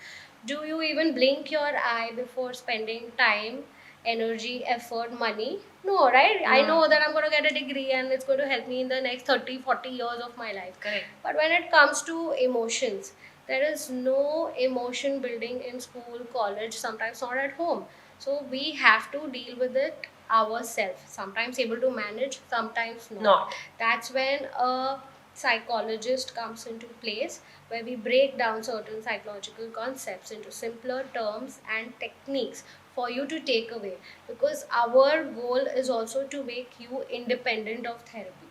Do you even blink your eye before spending time, energy, effort, money? No, right? I know that I'm going to get a degree and it's going to help me in the next 30, 40 years of my life.
Correct.
But when it comes to emotions, there is no emotion building in school, college, sometimes not at home. So we have to deal with it ourselves. Sometimes able to manage, sometimes not. That's when a psychologist comes into place, where we break down certain psychological concepts into simpler terms and techniques for you to take away, because our goal is also to make you independent of therapy.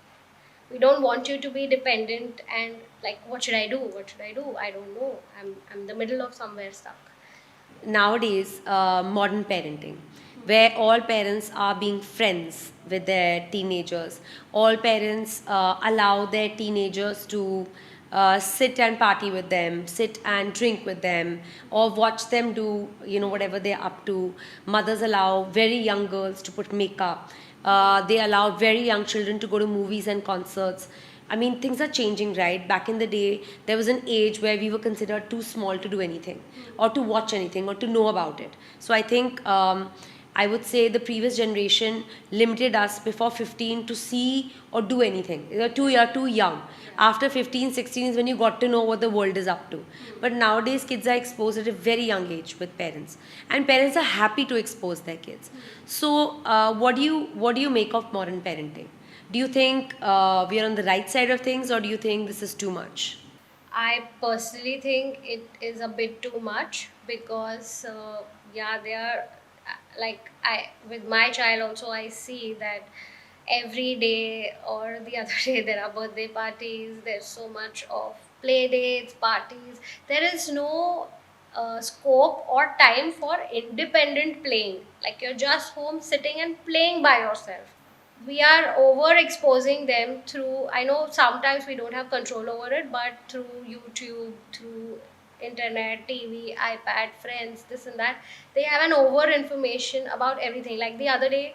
We don't want you to be dependent and like, what should I do, I don't know, I'm in the middle of somewhere stuck.
Nowadays, modern parenting, where all parents are being friends with their teenagers. All parents allow their teenagers to sit and party with them, sit and drink with them, or watch them do, whatever they're up to. Mothers allow very young girls to put makeup. They allow very young children to go to movies and concerts. I mean, things are changing, right? Back in the day, there was an age where we were considered too small to do anything, or to watch anything, or to know about it. So I think I would say the previous generation limited us before 15 to see or do anything. You're too young. After 15, 16 is when you got to know what the world is up to. But nowadays, kids are exposed at a very young age with parents, and parents are happy to expose their kids. So, what do you make of modern parenting? Do you think we are on the right side of things, or do you think this is too much?
I personally think it is a bit too much, because yeah, they are like, I with my child also, I see that every day or the other day there are birthday parties. There's so much of play dates, parties. There is no scope or time for independent playing. Like, you're just home sitting and playing by yourself. We are overexposing them through, I know sometimes we don't have control over it, but through YouTube, through internet, TV, iPad, friends, this and that, they have an over information about everything. Like the other day,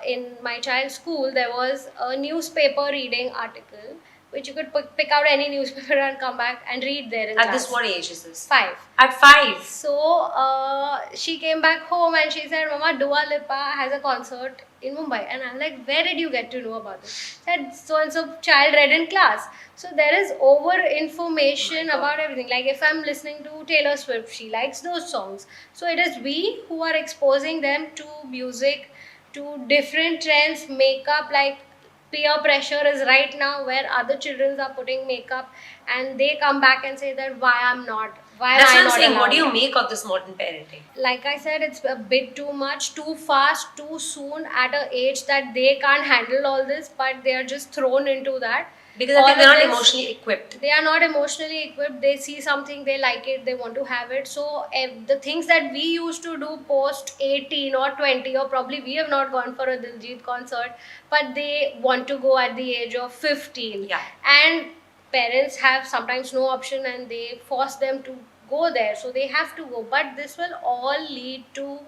in my child's school, there was a newspaper reading article, which you could pick out any newspaper and come back and read there in
At
class.
this, what age is this?
5.
At 5.
So she came back home and she said, Mama, Dua Lipa has a concert in Mumbai. And I'm like, where did you get to know about this? Said so and so child read in class. So there is over information about everything. Like, if I'm listening to Taylor Swift, she likes those songs. So it is we who are exposing them to music, to different trends, makeup. Like, peer pressure is right now, where other children are putting makeup and they come back and say that why I'm not, why
That's
am I
what I'm
not
saying. What
allowed?
do you make of this modern parenting?
Like I said, it's a bit too much, too fast, too soon, at a age that they can't handle all this, but they are just thrown into that.
Because I
All
think they're
of
not
this-
emotionally equipped.
They are not emotionally equipped. They see something, they like it, they want to have it. So the things that we used to do post 18 or 20, or probably we have not gone for a Diljit concert, but they want to go at the age of 15.
Yeah.
And parents have sometimes no option and they force them to go there, so they have to go. But this will all lead to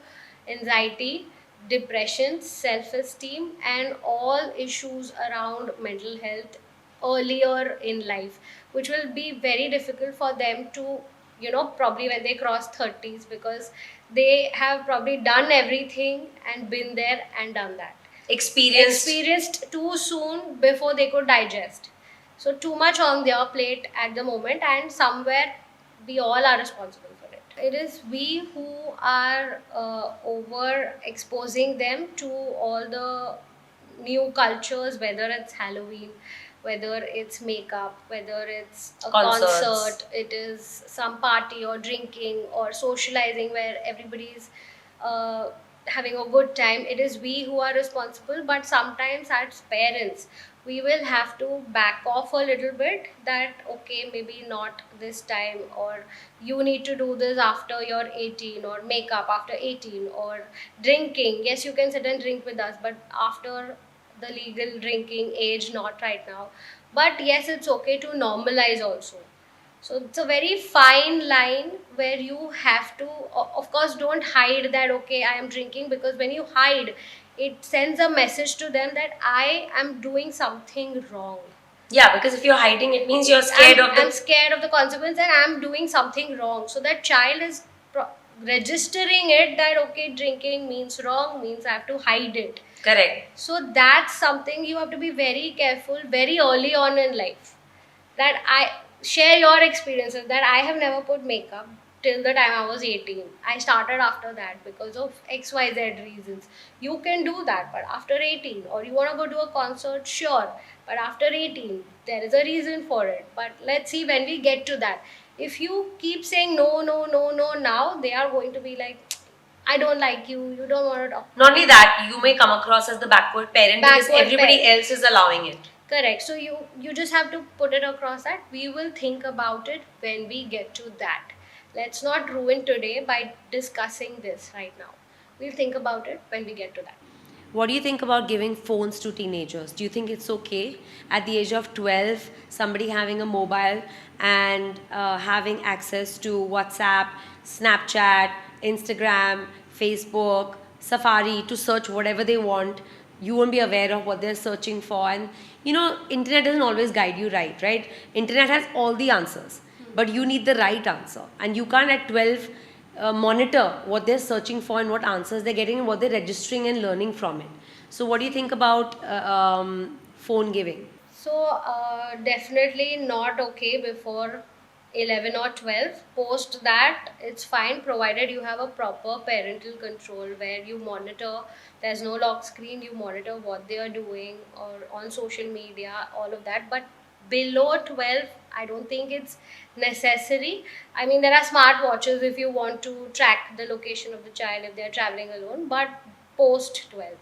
anxiety, depression, self-esteem, and all issues around mental health earlier in life, which will be very difficult for them to, probably when they cross 30s, because they have probably done everything and been there and done that, experienced too soon before they could digest. So too much on their plate at the moment, and somewhere we all are responsible for it. It is we who are over exposing them to all the new cultures, whether it's Halloween, whether it's makeup, whether it's a
Concerts.
concert, it is some party or drinking or socializing where everybody's uh, having a good time. It is we who are responsible, but sometimes as parents, we will have to back off a little bit, that okay, maybe not this time, or you need to do this after you're 18, or makeup after 18, or drinking, yes, you can sit and drink with us, but after the legal drinking age, not right now. But yes, it's okay to normalize also. So it's a very fine line where you have to, of course, don't hide that, okay, I am drinking, because when you hide, it sends a message to them that I am doing something wrong.
Yeah, because if you're hiding, it means you're scared of
I'm
the.
scared of the consequence and I'm doing something wrong. So that child is registering it that, okay, drinking means wrong, means I have to hide it.
Correct.
So that's something you have to be very careful very early on in life. That I share your experiences, that I have never put makeup till the time I was 18. I started after that because of XYZ reasons. You can do that, but after 18, or you want to go to a concert, sure, but after 18, there is a reason for it. But let's see when we get to that. If you keep saying no, no, no, no, now they are going to be like, I don't like you, you don't want to talk.
Not only that, you may come across as the backward parent because
Backward
everybody
parent.
else is allowing it.
Correct. So you just have to put it across that we will think about it when we get to that. Let's not ruin today by discussing this right now. We'll think about it when we get to that.
What do you think about giving phones to teenagers? Do you think it's okay at the age of 12, somebody having a mobile and having access to WhatsApp, Snapchat, Instagram, Facebook, Safari to search whatever they want? You won't be aware of what they're searching for. And internet doesn't always guide you right? Internet has all the answers, but you need the right answer. And you can't at 12 monitor what they're searching for and what answers they're getting and what they're registering and learning from it. So, what do you think about phone giving?
So definitely not okay before 11 or 12. Post that, it's fine provided you have a proper parental control where you monitor, there's no lock screen, you monitor what they are doing or on social media, all of that. But below 12, I don't think it's necessary. I mean, there are smart watches if you want to track the location of the child if they're traveling alone, but post 12.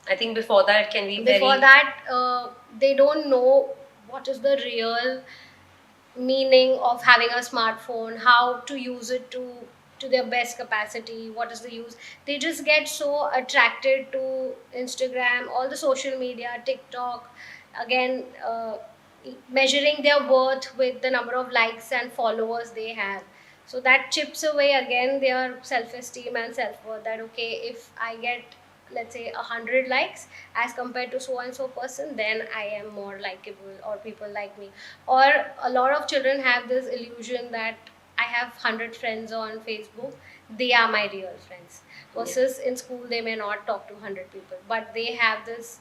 I think before that it can be
Before
very.
that, they don't know what is the real meaning of having a smartphone, how to use it to their best capacity, what is the use. They just get so attracted to Instagram, all the social media, TikTok, again, measuring their worth with the number of likes and followers they have. So that chips away again their self-esteem and self-worth, that okay, if I get, let's say, 100 likes as compared to so and so person, then I am more likable or people like me. Or a lot of children have this illusion that I have 100 friends on Facebook, they are my real friends, versus in school they may not talk to 100 people, but they have this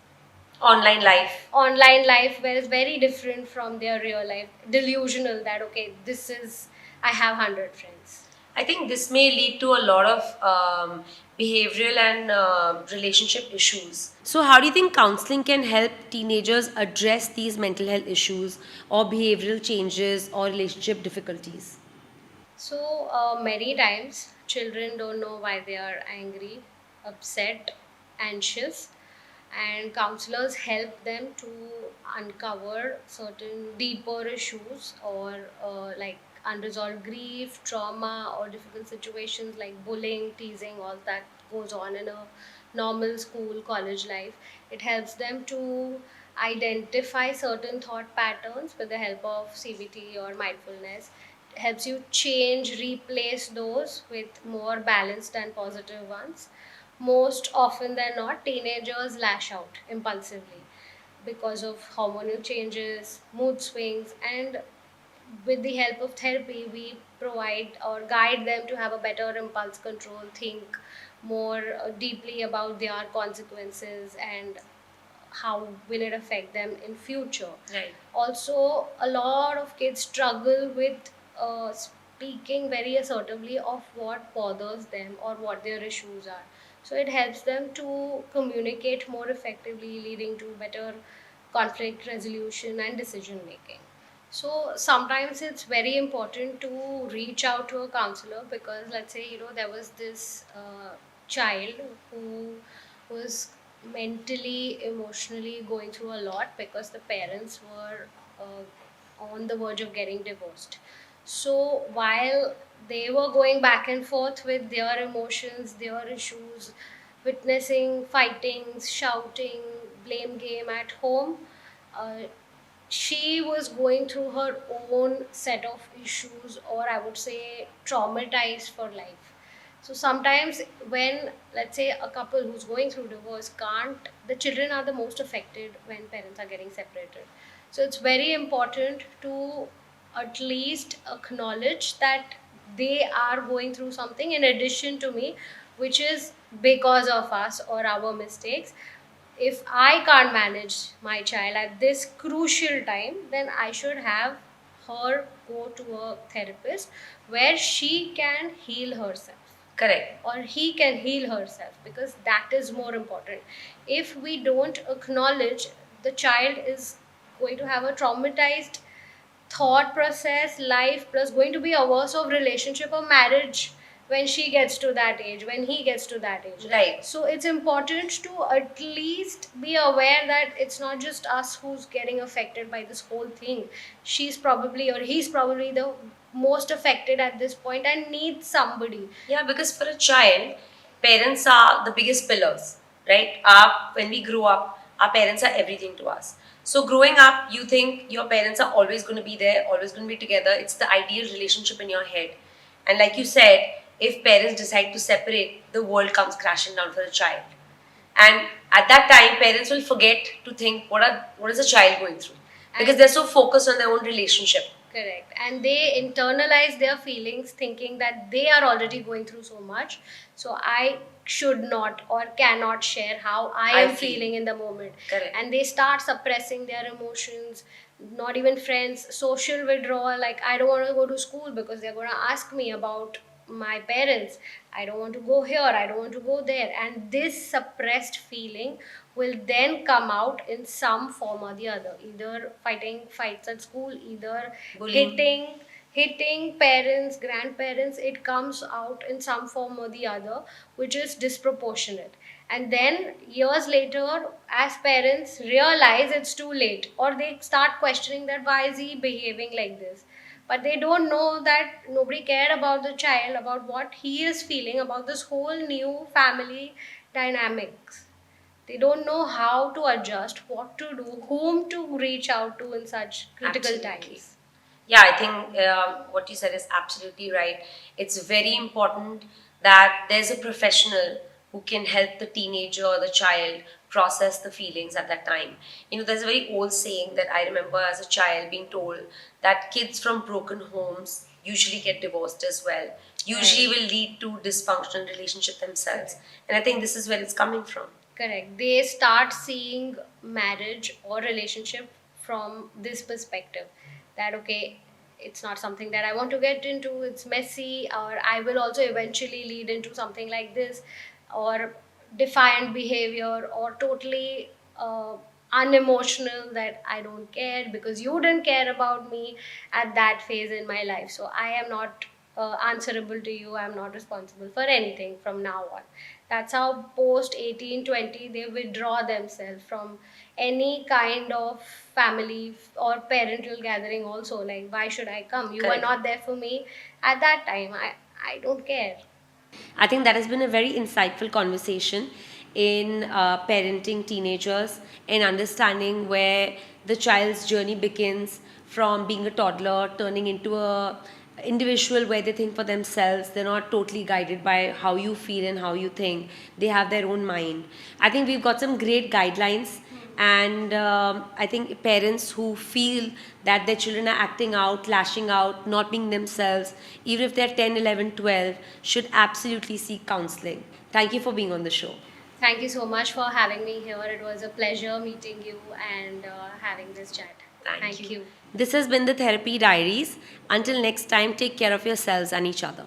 Online life.
online life where it's very different from their real life, delusional that okay, this is, I have 100 friends.
I think this may lead to a lot of behavioral and relationship issues. So, how do you think counseling can help teenagers address these mental health issues or behavioral changes or relationship difficulties?
So many times children don't know why they are angry, upset, anxious, and counselors help them to uncover certain deeper issues or like unresolved grief, trauma, or difficult situations like bullying, teasing, all that goes on in a normal school, college life. It helps them to identify certain thought patterns with the help of CBT or mindfulness. It helps you change, replace those with more balanced and positive ones. Most often than not, teenagers lash out impulsively because of hormonal changes, mood swings, and with the help of therapy, we provide or guide them to have a better impulse control, think more deeply about their consequences and how will it affect them in future.
Right.
Also, a lot of kids struggle with speaking very assertively of what bothers them or what their issues are. So it helps them to communicate more effectively, leading to better conflict resolution and decision making. So sometimes it's very important to reach out to a counselor because, let's say, there was this child who was mentally, emotionally going through a lot because the parents were on the verge of getting divorced. So while they were going back and forth with their emotions, their issues, witnessing fightings, shouting, blame game at home, uh, she was going through her own set of issues, or I would say traumatized for life. So sometimes when, let's say, a couple who's going through divorce can't, the children are the most affected when parents are getting separated. So it's very important to at least acknowledge that they are going through something in addition to me, which is because of us or our mistakes. If I can't manage my child at this crucial time, then I should have her go to a therapist where she can heal herself. Correct. Or he can heal herself, because that is more important. If we don't acknowledge, the child is going to have a traumatized thought process, life, plus going to be averse of relationship or marriage when she gets to that age, when he gets to that age. Right. So it's important to at least be aware that it's not just us who's getting affected by this whole thing. She's probably, or he's probably the most affected at this point and needs somebody. Yeah, because for a child, parents are the biggest pillars, right? When we grow up, our parents are everything to us. So growing up, you think your parents are always going to be there, always going to be together. It's the ideal relationship in your head. And like you said, if parents decide to separate, the world comes crashing down for the child. And at that time, parents will forget to think what is a child going through, because they're so focused on their own relationship. Correct. And they internalize their feelings thinking that they are already going through so much. So I should not or cannot share how I am feeling in the moment. Correct. And they start suppressing their emotions, not even friends, social withdrawal. Like, I don't want to go to school because they're going to ask me about my parents. I don't want to go here, I don't want to go there. And this suppressed feeling will then come out in some form or the other, either fighting fights at school, either bullying, hitting parents, grandparents. It comes out in some form or the other, which is disproportionate. And then years later, as parents realize it's too late, or they start questioning that why is he behaving like this. But they don't know that nobody cared about the child, about what he is feeling, about this whole new family dynamics. They don't know how to adjust, what to do, whom to reach out to in such critical times. Yeah, I think what you said is absolutely right. It's very important that there's a professional who can help the teenager or the child process the feelings at that time. There's a very old saying that I remember as a child being told that kids from broken homes usually get divorced as well, usually will lead to dysfunctional relationship themselves. And I think this is where it's coming from. Correct. They start seeing marriage or relationship from this perspective, that okay, it's not something that I want to get into, it's messy, or I will also eventually lead into something like this, or defiant behavior, or totally unemotional, that I don't care because you didn't care about me at that phase in my life. So I am not answerable to you, I'm not responsible for anything from now on. That's how post 18-20 they withdraw themselves from any kind of family or parental gathering also. Like, why should I come? You were not there for me at that time. I don't care. I think that has been a very insightful conversation in parenting teenagers and understanding where the child's journey begins from being a toddler, turning into a individual where they think for themselves. They're not totally guided by how you feel and how you think. They have their own mind. I think we've got some great guidelines, and I think parents who feel that their children are acting out, lashing out, not being themselves, even if they're 10, 11, 12, should absolutely seek counseling. Thank you for being on the show. Thank you so much for having me here. It was a pleasure meeting you and having this chat. Thank you. This has been the Therapy Diaries. Until next time, take care of yourselves and each other.